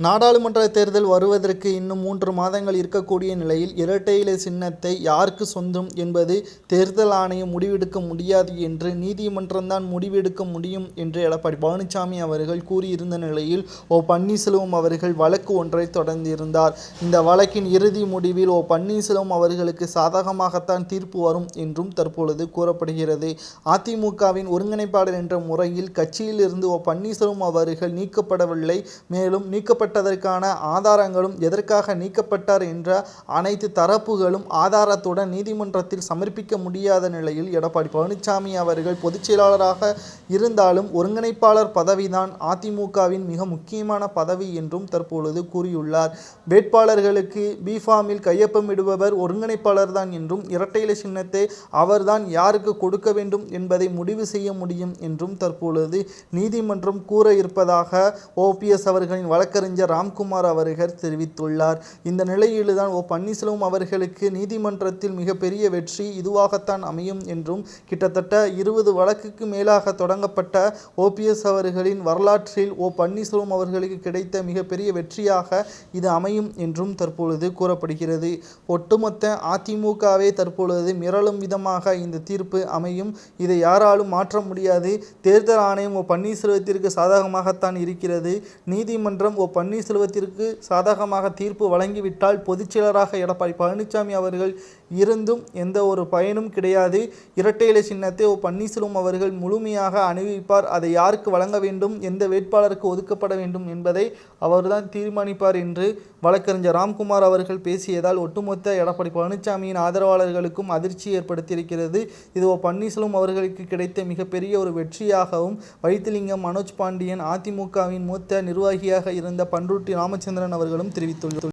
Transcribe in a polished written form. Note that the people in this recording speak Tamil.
நாடாளுமன்ற தேர்தல் வருவதற்கு இன்னும் 3 மாதங்கள் இருக்கக்கூடிய நிலையில் இரட்டை இலை சின்னத்தை யாருக்கு சொந்தம் என்பது தேர்தல் ஆணையம் முடிவெடுக்க முடியாது என்று நீதிமன்றம்தான் முடிவெடுக்க முடியும் என்று எடப்பாடி பழனிசாமி அவர்கள் கூறியிருந்த நிலையில் பன்னீர்செல்வம் அவர்கள் வழக்கு ஒன்றை தொடர்ந்திருந்தார். இந்த வழக்கின் இறுதி முடிவில் பன்னீர்செல்வம் அவர்களுக்கு சாதகமாகத்தான் தீர்ப்பு வரும் என்றும் தற்பொழுது கூறப்படுகிறது. அதிமுகவின் ஒருங்கிணைப்பாளர் என்ற முறையில் கட்சியில் இருந்து பன்னீர்செல்வம் அவர்கள் நீக்கப்படவில்லை. மேலும் நீக்கப்பட்டதற்கான ஆதாரங்களும் எதற்காக நீக்கப்பட்டார் என்ற அனைத்து தரப்புகளும் ஆதாரத்துடன் நீதிமன்றத்தில் சமர்ப்பிக்க முடியாத நிலையில் எடப்பாடி பழனிசாமி அவர்கள் பொதுச் செயலாளராக இருந்தாலும் ஒருங்கிணைப்பாளர் பதவிதான் அதிமுகவின் மிக முக்கியமான பதவி என்றும் தற்பொழுது கூறியுள்ளார். வேட்பாளர்களுக்கு பிஃபார்மில் கையொப்பமிடுபவர் ஒருங்கிணைப்பாளர் தான் என்றும் இரட்டை இலை சின்னத்தை அவர்தான் யாருக்கு கொடுக்க வேண்டும் என்பதை முடிவு செய்ய முடியும் என்றும் தற்பொழுது நீதிமன்றம் கூற இருப்பதாக ஓபிஎஸ் அவர்களின் வழக்கறிஞர் ராம்குமார் அவர்கள் தெரிவித்துள்ளார். இந்த நிலையில்தான் பன்னீர்செல்வம் அவர்களுக்கு நீதிமன்றத்தில் மிகப்பெரிய வெற்றி இதுவாகத்தான் அமையும் என்றும் கிட்டத்தட்ட 20 வழக்குக்கு மேலாக தொடங்கப்பட்ட ஓபிஎஸ் அவர்களின் வரலாற்றில் பன்னீர்செல்வம் அவர்களுக்கு கிடைத்த மிகப்பெரிய வெற்றியாக இது அமையும் என்றும் தற்பொழுது கூறப்படுகிறது. ஒட்டுமொத்த அதிமுகவே தற்பொழுது மிரளும் விதமாக இந்த தீர்ப்பு அமையும். இதை யாராலும் மாற்ற முடியாது. தேர்தல் ஆணையம் பன்னீர்செல்வத்திற்கு சாதகமாகத்தான் இருக்கிறது. நீதிமன்றம் பன்னீர்செல்வத்திற்கு சாதகமாக தீர்ப்பு வழங்கிவிட்டால் பொதுச்செயலராக எடப்பாடி பழனிசாமி அவர்கள் இருந்தும் எந்த ஒரு பயனும் கிடையாது. இரட்டை இலை சின்னத்தை பன்னீர்செல்வம் அவர்கள் முழுமையாக அணிவிப்பார். அதை யாருக்கு வழங்க வேண்டும், எந்த வேட்பாளருக்கு ஒதுக்கப்பட வேண்டும் என்பதை அவர்தான் தீர்மானிப்பார் என்று வழக்கறிஞர் ராம்குமார் அவர்கள் பேசியதால் ஒட்டுமொத்த எடப்பாடி பழனிசாமியின் ஆதரவாளர்களுக்கும் அதிர்ச்சி ஏற்படுத்தியிருக்கிறது. இது பன்னீர்செல்வம் அவர்களுக்கு கிடைத்த மிகப்பெரிய ஒரு வெற்றியாகவும் வைத்திலிங்கம், மனோஜ் பாண்டியன், அதிமுகவின் மூத்த நிர்வாகியாக இருந்த பண்ருட்டி ராமச்சந்திரன் அவர்களும் தெரிவித்துள்ளார்.